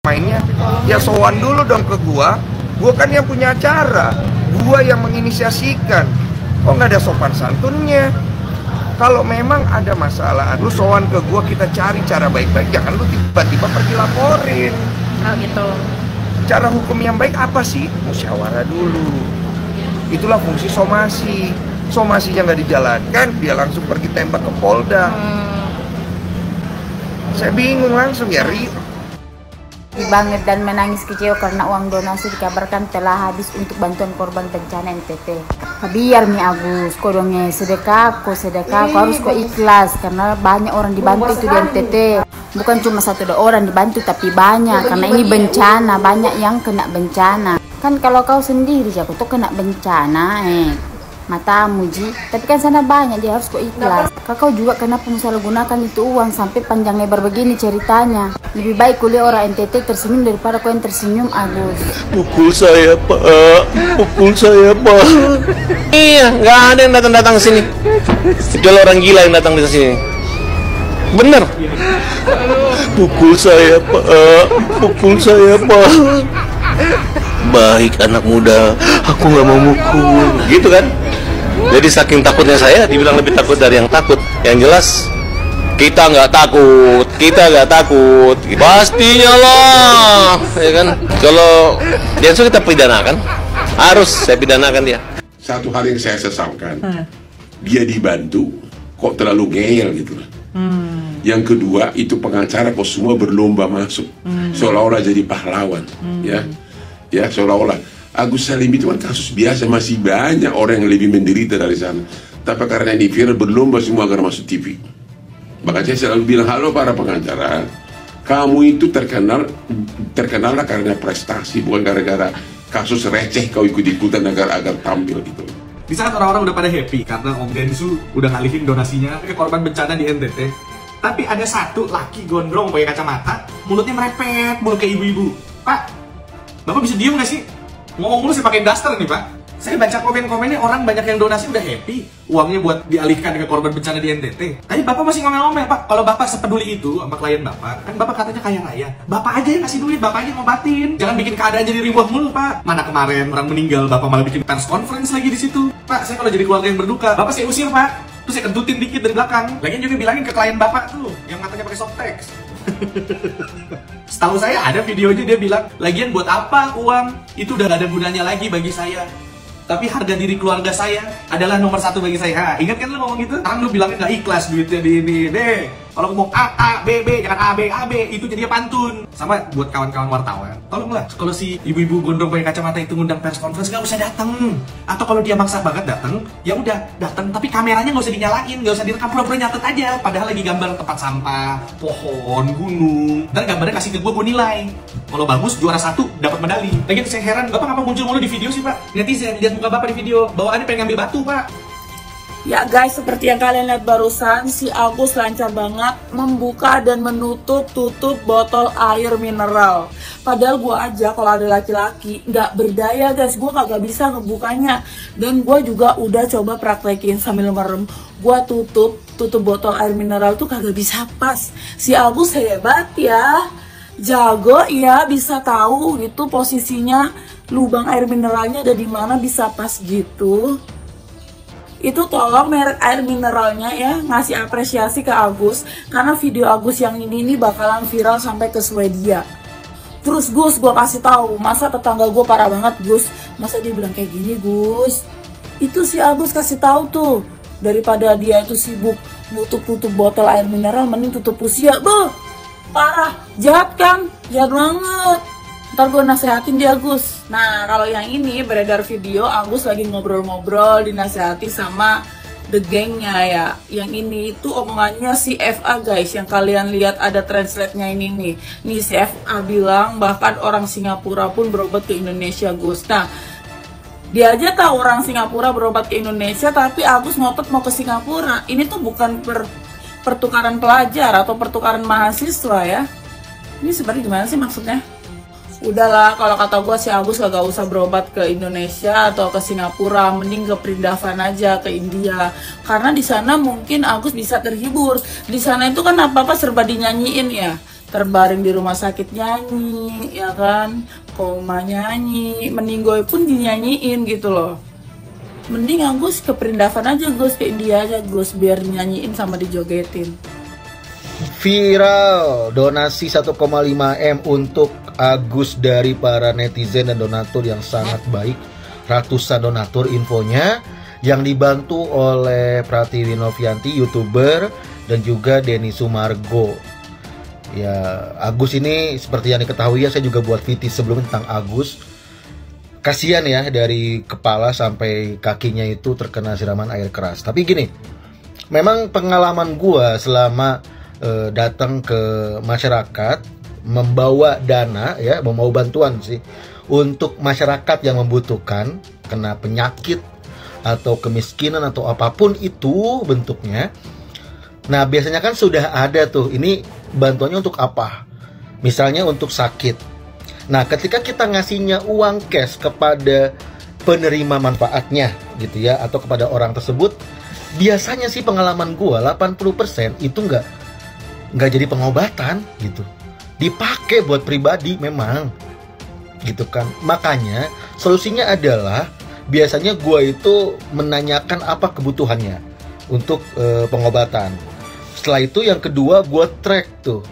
mainnya? Ya sowan dulu dong ke gua kan yang punya acara, gua yang menginisiasikan. Kok nggak ada sopan santunnya? Kalau memang ada masalah, lu sowan ke gua, kita cari cara baik-baik. Jangan lu tiba-tiba pergi laporin. Oh gitu. Cara hukum yang baik apa sih? Musyawarah dulu. Itulah fungsi somasi. Somasinya nggak dijalankan, dia langsung pergi tembak ke Polda. Saya bingung langsung ya, Banget dan menangis kecewa karena uang donasi dikabarkan telah habis untuk bantuan korban bencana NTT. Biar Mi Agus, kodongnya sedekah, harus kok ikhlas karena banyak orang dibantu itu di NTT. Bukan cuma 1-2 orang dibantu tapi banyak karena ini bencana, banyak yang kena bencana. Kan kalau kau sendiri jago tuh kena bencana, matamu Ji, tapi kan sana banyak, dia harus kok ikhlas. Kakau juga kenapa gunakan itu uang sampai panjang lebar begini ceritanya. Lebih baik kuliah orang NTT tersenyum daripada kau yang tersenyum, Agus. Pukul saya Pak, pukul saya Pak. Iya, nggak ada yang datang sini. Kecuali orang gila yang datang di sini. Bener. Pukul saya Pak, pukul saya Pak. Baik anak muda, aku nggak mau mukul. Gitu kan? Jadi saking takutnya saya, dibilang lebih takut dari yang takut. Yang jelas, kita nggak takut, pastinya lah, ya kan? Kalau Densu kita pidanakan, harus saya pidanakan dia. Satu hal yang saya sesalkan, dia dibantu, kok terlalu ngeyel gitu. Yang kedua, itu pengacara kok semua berlomba masuk, seolah-olah jadi pahlawan, ya seolah-olah. Agus Salim itu kan kasus biasa, masih banyak orang yang lebih menderita dari sana. Tapi karena ini viral, berlomba semua agar masuk TV. Maka saya selalu bilang, halo para pengacara, kamu itu terkenallah karena prestasi, bukan gara-gara kasus receh kau ikut-ikutan agar tampil gitu. Di saat orang-orang udah pada happy karena Om Densu udah ngalihin donasinya ke korban bencana di NTT, tapi ada satu laki gondrong pakai kacamata, mulutnya merepet, mulut kayak ibu-ibu. Pak, Bapak bisa diem nggak sih? Ngomong mulu sih pakai daster nih Pak. Saya baca komen-komennya, orang banyak yang donasi udah happy, uangnya buat dialihkan ke korban bencana di NTT. Tapi Bapak masih ngomel-ngomel, Pak. Kalau Bapak sepeduli itu sama klien Bapak, kan Bapak katanya kaya raya. Bapak aja yang kasih duit, Bapak aja yang ngobatin. Jangan bikin keadaan jadi ribuh mulu, Pak. Mana kemarin orang meninggal, Bapak malah bikin press conference lagi di situ. Pak, saya kalau jadi keluarga yang berduka, Bapak saya usir, Pak. Terus saya kentutin dikit dari belakang. Lagian juga bilangin ke klien Bapak tuh, yang katanya pakai soft text. Setahu saya ada videonya, dia bilang, lagian buat apa uang? Itu udah gak ada gunanya lagi bagi saya. Tapi harga diri keluarga saya adalah nomor 1 bagi saya. Ingat kan lu ngomong gitu? Sekarang lu bilangnya gak ikhlas duitnya di ini. Deh, kalau ngomong A, B, B, jangan A, B, itu jadinya pantun. Sama buat kawan-kawan wartawan, tolonglah, kalau si ibu-ibu gondrong pakai kacamata itu ngundang press conference, gak usah datang. Atau kalau dia maksa banget datang, ya udah datang, tapi kameranya gak usah dinyalain, gak usah direkam, pura-pura nyatet aja. Padahal lagi gambar tempat sampah, pohon, gunung. Ntar gambarnya kasih ke gue nilai. Kalau bagus, juara 1 dapat medali. Lagi saya heran, Bapak ngapa muncul mulu di video sih Pak? Netizen lihat muka Bapak di video, bawaannya pengen ngambil batu Pak. Ya guys, seperti yang kalian lihat barusan, si Agus lancar banget membuka dan tutup botol air mineral. Padahal gua aja kalau ada laki-laki nggak berdaya guys, gua kagak bisa ngebukanya. Dan gua juga udah coba praktekin sambil merem. Gua tutup botol air mineral tuh kagak bisa pas. Si Agus hebat ya, jago ya, bisa tahu gitu posisinya lubang air mineralnya ada di mana, bisa pas gitu. Itu tolong merek air mineralnya ya ngasih apresiasi ke Agus, karena video Agus yang ini bakalan viral sampai ke Swedia. Terus Gus, gue kasih tahu, masa tetangga gue parah banget Gus, masa dia bilang kayak gini Gus? Itu si Agus kasih tahu tuh, daripada dia itu sibuk tutup botol air mineral, mending tutup usia. Beuh, parah, jahat kan, jahat banget. Ntar gue nasehatin dia Gus. Nah kalau yang ini beredar video Agus lagi ngobrol-ngobrol dinasehati sama the gangnya ya. Yang ini itu omongannya si FA guys, yang kalian lihat ada translate-nya ini nih. Nih si FA bilang bahkan orang Singapura pun berobat ke Indonesia Gus. Nah dia aja tahu orang Singapura berobat ke Indonesia, tapi Agus ngotot mau ke Singapura. Ini tuh bukan pertukaran pelajar atau pertukaran mahasiswa ya. Ini sebenarnya gimana sih maksudnya? Udahlah, kalau kata gue si Agus gak usah berobat ke Indonesia atau ke Singapura, mending ke Prindavan aja, ke India. Karena di sana mungkin Agus bisa terhibur. Di sana itu kan apa-apa serba dinyanyiin ya. terbaring di rumah sakit nyanyi, ya kan, koma nyanyi, meninggoy pun dinyanyiin gitu loh. Mending Agus ke Perindavan aja, Gus, ke India aja, Gus, biar nyanyiin sama dijogetin. Viral donasi 1,5 M untuk Agus dari para netizen dan donatur yang sangat baik. Ratusan donatur infonya yang dibantu oleh Pratiwi Novianti, YouTuber, dan juga Denny Sumargo. Ya, Agus ini seperti yang diketahui ya, saya juga buat video sebelumnya tentang Agus. Kasihan ya, dari kepala sampai kakinya itu terkena siraman air keras. Tapi gini, memang pengalaman gua selama datang ke masyarakat membawa dana ya, membawa bantuan sih untuk masyarakat yang membutuhkan, kena penyakit atau kemiskinan atau apapun itu bentuknya. Nah, biasanya kan sudah ada tuh, ini bantuannya untuk apa? Misalnya untuk sakit. Nah, ketika kita ngasihnya uang cash kepada penerima manfaatnya gitu ya, atau kepada orang tersebut, biasanya sih pengalaman gua 80% itu nggak jadi pengobatan gitu. Dipakai buat pribadi memang gitu kan. Makanya solusinya adalah biasanya gua itu menanyakan apa kebutuhannya untuk pengobatan. Setelah itu yang kedua gua track tuh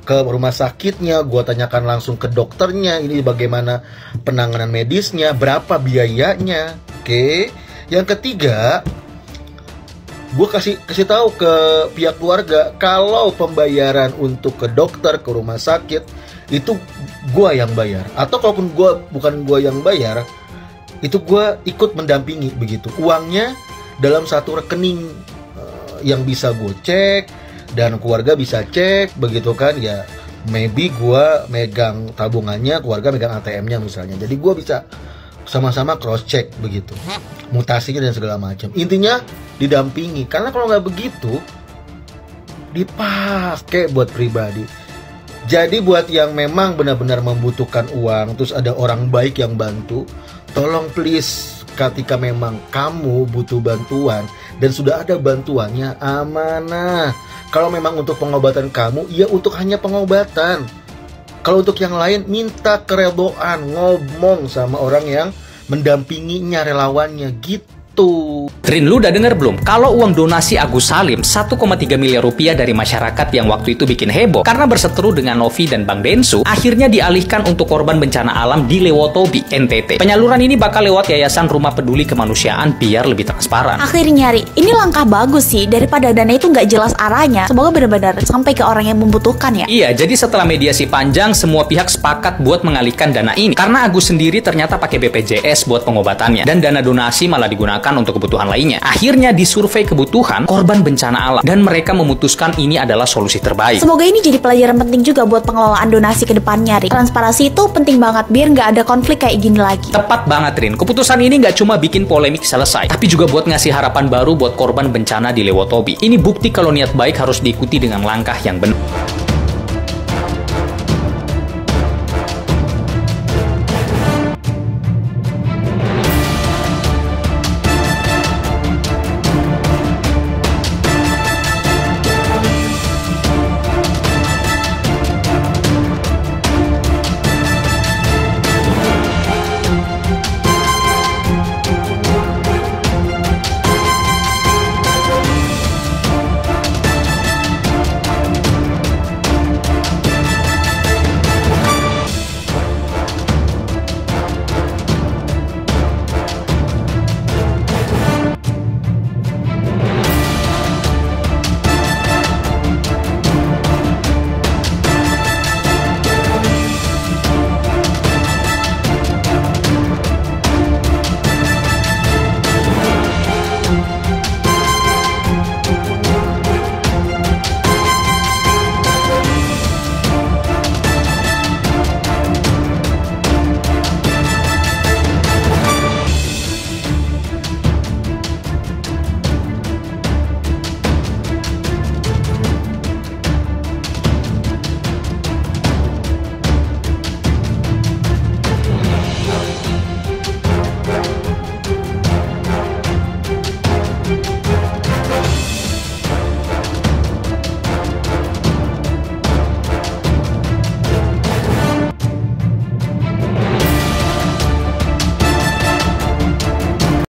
ke rumah sakitnya, gua tanyakan langsung ke dokternya ini bagaimana penanganan medisnya, berapa biayanya. Oke. Yang ketiga, gue kasih tahu ke pihak keluarga kalau pembayaran untuk ke dokter, ke rumah sakit itu gue yang bayar, atau kalaupun bukan gue yang bayar, itu gue ikut mendampingi begitu. Uangnya dalam satu rekening yang bisa gue cek dan keluarga bisa cek begitu kan ya. Maybe gue megang tabungannya, keluarga megang ATM-nya misalnya. Jadi gue bisa sama-sama cross check begitu, mutasinya dan segala macam. Intinya didampingi, karena kalau nggak begitu dipakai buat pribadi. Jadi buat yang memang benar-benar membutuhkan uang, terus ada orang baik yang bantu, tolong please, ketika memang kamu butuh bantuan dan sudah ada bantuannya, amanah. Kalau memang untuk pengobatan kamu, ya untuk hanya pengobatan. Kalau untuk yang lain, minta keredoan, ngomong sama orang yang mendampinginya, relawannya gitu. Trin, lu udah denger belum? Kalau uang donasi Agus Salim 1,3 miliar rupiah dari masyarakat yang waktu itu bikin heboh karena berseteru dengan Novi dan Bang Densu, akhirnya dialihkan untuk korban bencana alam di Lewotobi, NTT. Penyaluran ini bakal lewat Yayasan Rumah Peduli Kemanusiaan biar lebih transparan. Akhirnya nyari, ini langkah bagus sih daripada dana itu nggak jelas arahnya. Semoga benar-benar sampai ke orang yang membutuhkan ya. Iya, jadi setelah mediasi panjang, semua pihak sepakat buat mengalihkan dana ini. Karena Agus sendiri ternyata pakai BPJS buat pengobatannya dan dana donasi malah digunakan untuk kebutuhan lainnya. Akhirnya disurvei kebutuhan korban bencana alam dan mereka memutuskan ini adalah solusi terbaik. Semoga ini jadi pelajaran penting juga buat pengelolaan donasi ke depannya, Rik. Transparansi itu penting banget biar nggak ada konflik kayak gini lagi. Tepat banget, Rin. Keputusan ini nggak cuma bikin polemik selesai, tapi juga buat ngasih harapan baru buat korban bencana di Lewotobi. Ini bukti kalau niat baik harus diikuti dengan langkah yang benar.